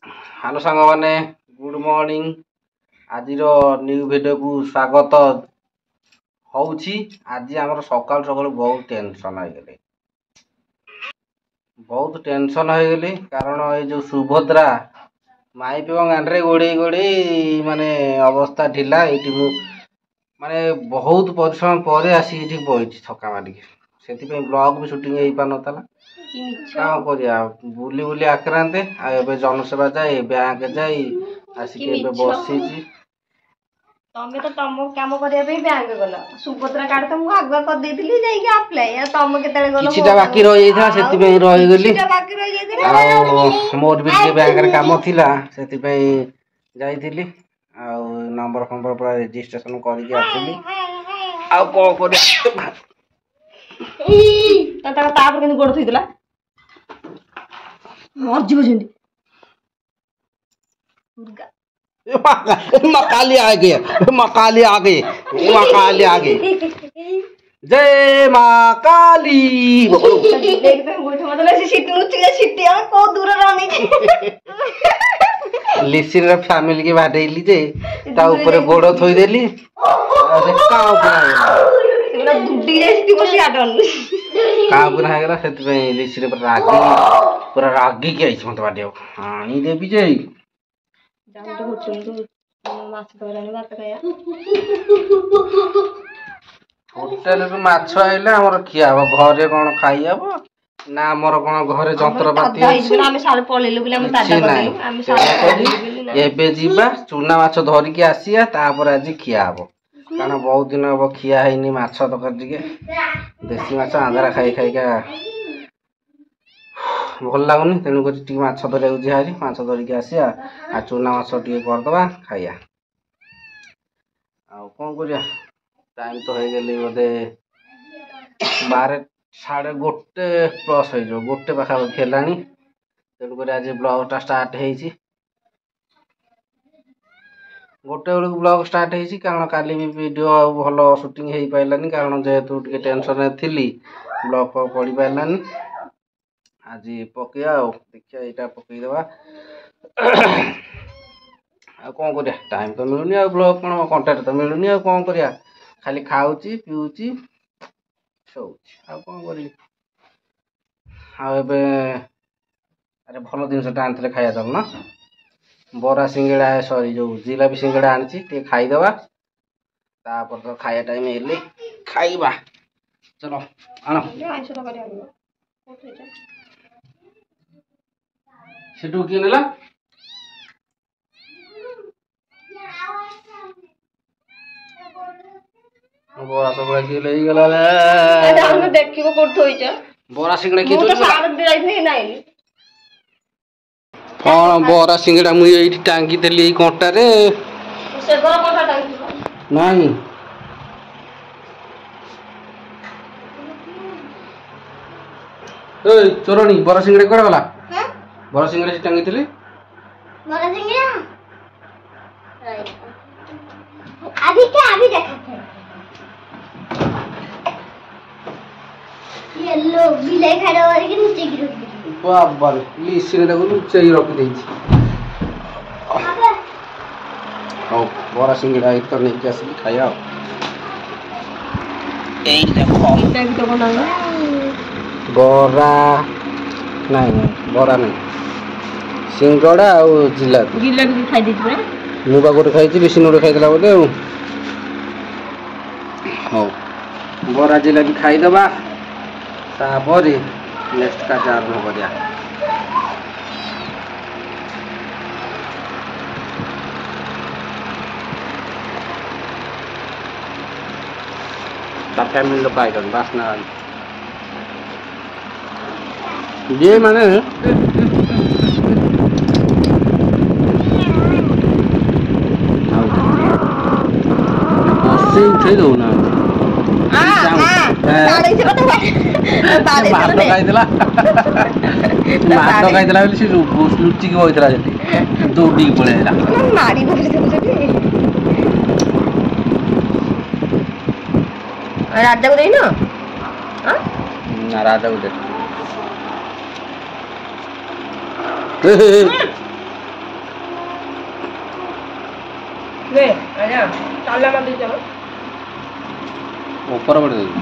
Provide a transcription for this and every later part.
Hello सांग माने good morning आज न्यू वीडियो को स्वागत होउछि। आज आमर सकाल सकाल बहुत टेंशन हो गली कारण ये जो सुभद्रा माइप गांडे गोड़े गोड़े माने अवस्था ढिला ये माने बहुत परिश्रम पर आसिक बही थका मारिक से ब्लॉग भी शूटिंग हो पार नाला क्या करिया बुली बुली आक्रांते आबे जनसेवा जाए बैंक जाए आसिक बसी तमे तो तम काम करिया पे बैंक गला सुभद्रा कार्ड तुमको आगुआ कर देथिली जाई के अप्लाई या तम केतले गलो किछटा बाकी रहि था सेति पे रहि गेली किछटा बाकी रहि जायतिला मोर भी के बैंक रे काम थिला सेति पे जाईथिली आ नंबर नंबर पूरा रजिस्ट्रेशन करि के आथिली आ को करे ता तापर केन गोड़ थइदिला मर जीव जेंडी मकाली आ गए मकाली आ गए मकाली आ गए जय मां काली एकदम गोठ मतलब से सिटी उच्च के सिटी आ को दूर रहनी लिसिन रे फैमिली के बाडेली जे ता ऊपर गोड़ थोई देली अरे काउ पुना दुड्डी रे सिटी बसी आडन काउ पुना गेला सेति पे लिसिन पर पूरा रागी के आइछ मत बाडियो हानी देबी जे जान तो होटल तो माछ धरानी बात कया होटल रे माछ आइले हमर खिया हो घरे कोन खाई हबो ना हमर कोन घरे जंत्रपाती अछि हम सारे पळेलु बिले हम दादा करलु हम सारे एबे जीबा चूना माछ धरि के आसीया तापर आज खिया हबो कारण बहुत दिन हबो खिया हैनी माछ तकर दिके देसी माछ आंधरा खाई खाई का भल लागुनी तेणु कर माछ धरिया जिहारी माछ धरिकी आसिया आ चूना माछ टे करदबा खाइया आ कौन करिया टाइम तो हो गली बोधे 12 साढ़े गोटे प्लस हो गोटे पाखापाखि है तेणुक आज ब्लॉगटा स्टार्ट होती गोटे बेलू ब्लॉग स्टार्ट होती कारण काली भी वीडियो भल शूटिंग हो पारानी कारण जेहेतु टे टेंशन थी ब्लॉग पढ़ी पारानी आज पकईया देखिए यहाँ पकईदेवा कौन कर टाइम तो मिलूनी आ ब्लॉग कौन कंटेंट तो मिलूनी आ कौन करिया खाली खाऊची पीऊची शोची आ कौन करी अरे भल जिनसा आनी खाया चल ना बरा सिंगड़ा सरी जो जिलापी सिंगड़ा आनी टे खाईदेवा तापर तो खाया टाइम हेले खाइबा चलो आनो सेटू किए नेला बोरा सब किए ले गेला ले अरे हम देखिबो कोठ होई छ बोरा सिंगड़ा किए तो सार दे जाई नाही कोन बोरा सिंगड़ा मु एठी टांगी देली कोंटा रे से बरा कोठा टांगी नाही ए चोरणी बोरा सिंगड़ा कोड गला बड़ा सिंगड़ा से टांगी थी बड़ा सिंगड़ा अभी क्या अभी देखा ये लो बिलाई खड़ा हो के नीचे गिर गई बाबा ली सिंगड़ा को नीचे ही रख दी आओ बड़ा सिंगड़ा एक तो नहीं कैसे खाया ए देखो इतना भी तो बना बड़ा नहीं बड़ा नहीं सिंगड़ा और जिलापी जिलापी खाई दी पुरा मुबा गोटे खाई बेसी नोटे खाईला बोले हाँ बरा जिलापी खाईदबा तापर नेक्स्ट कार्य आरंभ करिया फैमिली लोग आइटन बासना ये माने उठे दो ना भात खाईला लुचिक होता दौड़ी पड़ेगा राजा को देना राजा को दे ଚାଲା ମାରି ଦେଇଛ ଉପର ପଟେ ଦେବି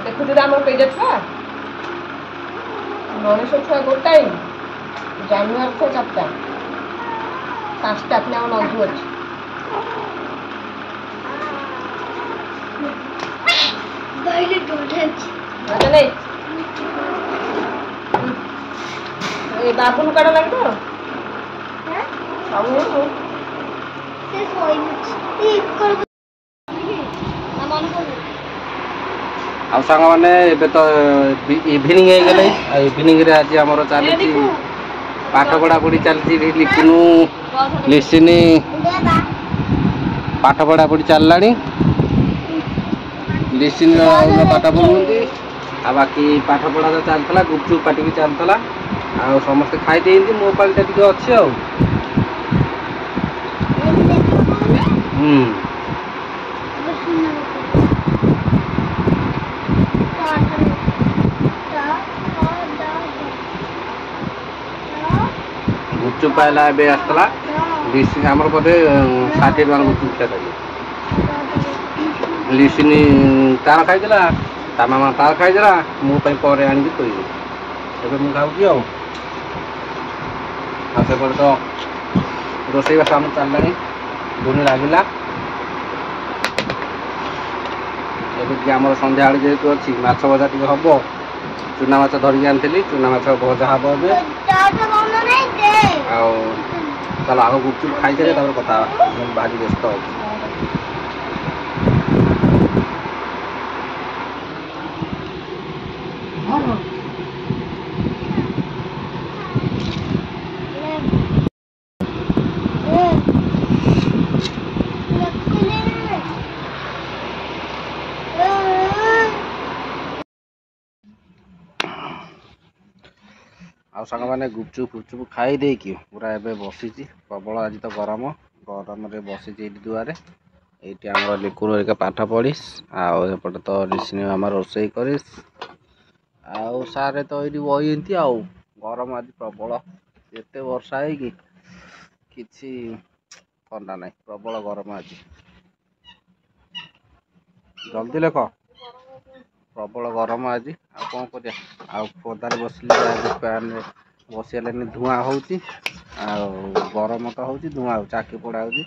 ଦେଖୁଛୁ ଆମର କେଇଟା ଛୁଆ ମଣିଷ ଛୁଆ ଗୋଟାଏ ଜାନୁଆରୀ ଛୁଆ 4ଟା 5ଟା ପୁଣି ଆମ ନନ୍ଦୁ ଅଛି ବାବୁନ କାଢ ଲାଗିବ ଆଉ ସାଙ୍ଗମାନେ ଏବେ ତ ଇଭିନିଂ ହେଇଗଲେ ଆଉ ଇଭିନିଂରେ ଆଜି ଆମର ଚାଲିଛି ପାଠ ପଢ଼ାପଢ଼ି ଚାଲିଛି ଲିକୁନୁ ଲିସିନି ପାଠ ପଢ଼ାପଢ଼ି ଚାଲିଲାଣି ଲିସିନି ପାଠ ପଢ଼ୁଛନ୍ତି ଆଉ ବାକି ପାଠ ପଢ଼ା ତ ଚାଲିଥିଲା ଗୁପଚୁପ ପାଟି ବି ଚାଲିଥିଲା ଆଉ ସମସ୍ତେ ଖାଇ ଦେଇଛନ୍ତି ମୋ ପାଳିଟା ଟିକେ ଅଛି ଆଉ ଗୁପଚୁପ ପାଇଲା ଏବେ ଆସିଥିଲା ଲିସିନି ଆମର ବୋଧେ 60 ଟଙ୍କା ଗୁପଚୁପ ଖିଆ ଲିସିନି ତାର ଖାଇଥିଲା ତା ମାମା ତାର ଖାଇଦେଲା ମୋ ପାଇଁ ପରେ ଆଣିକି ଥୋଇଲି ଏବେ ମୁଁ ଖାଉଛି ଆଉ ସେପଟେ ତ ରୋଷେଇବାସ ଆମର ଚାଲିଲାଣି ଧୁନି ଲାଗିଲା ଏବେ ଟିକେ ଆମର ସନ୍ଧ୍ୟାବେଳେ ଯେହେତୁ ଅଛି ମାଛ ଭଜା ଟିକେ ହବ ଚୁନା ମାଛ ଧରିକି ଆଣିଥିଲି ଚୁନା ମାଛ ଭଜା ହବ ଏବେ ଆଉ ଚାଲ ଆଗ ଗୁପଚୁପ ଖାଇସାରେ ତାପରେ କଥା ହେବା ଭାରି ବ୍ୟସ୍ତ ଅଛି ଆଉ ସାଙ୍ଗମାନେ ଗୁପଚୁପ ଫୁପଚୁପ ଖାଇ ଦେଇକି ପୁରା ଏବେ ବସିଛି ପ୍ରବଳ ଆଜି ତ ଗରମରେ ବସିଛି ଏଇଠି ଦୁଆରେ ଏଇଠି ଆମର ଲିକୁନ ହେରିକା ପାଠ ପଢ଼ିସ୍ ଆଉ ଏପଟେ ତ ଲିସିନି ଆମର ରୋଷେଇ କରିସ୍ ଆଉ ସାରେ ତ ଏଇଠି ବଇଛନ୍ତି ଆଉ ଗରମ ଆଜି ପ୍ରବଳ ଏତେ ବର୍ଷା ହେଇକି କିଛି ଥଣ୍ଡା ନାହିଁ ପ୍ରବଳ ଗରମ ଆଜି ଜଲ୍ଦି ଲେଖ ପ୍ରବଳ ଗରମ ଆଜି ଆଉ କ'ଣ କରିବା ଆଉ ପଦାରେ ବସିଲେ ଫ୍ୟାନ୍ରେ ବସିଗଲେନି ଧୂଆଁ ହେଉଛି ଆଉ ଗରମ ତ ହେଉଛି ଧୂଆଁ ହେଉଛି ଆଖି ପୋଡ଼ା ହେଉଛି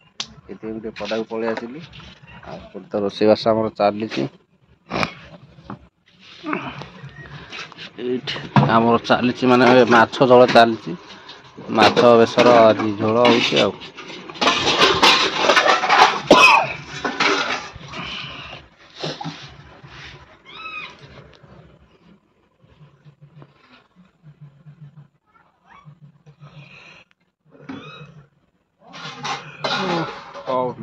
ସେଥିପାଇଁ ଟିକେ ପଦାକୁ ପଳେଇ ଆସିଲି ଆଉ ତ ରୋଷେଇବାସ ଆମର ଚାଲିଛି ଏଇଠି ଆମର ଚାଲିଛି ମାନେ ମାଛ ଝୋଳ ଚାଲିଛି ମାଛ ବେସର ଆଜି ଝୋଳ ହେଉଛି ଆଉ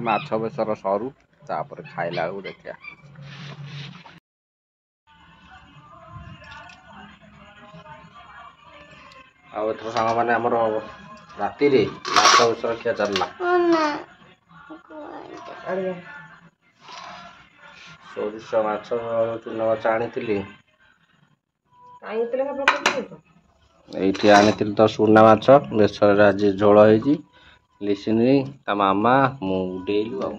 ମାଛ ବେସର ସରୁ ତାପରେ ଖାଇଲା ବେଳକୁ ଦେଖିବା ଆଉ ଏଥର ସାଙ୍ଗମାନେ ଆମର ରାତିରେ ମାଛ ବେସର ଖିଆ ଚାଲିଲା ସୋରିଷ ମାଛ ଚୁନା ମାଛ ଆଣିଥିଲି ଏଇଠି ଆଣିଥିଲି ତ ଚୁନା ମାଛ ବେସରରେ ଆଜି ଝୋଳ ହେଇଛି ଲିସିନି ତା ମାମା ମୁଁ ଉଡ଼େଇଲୁ ଆଉ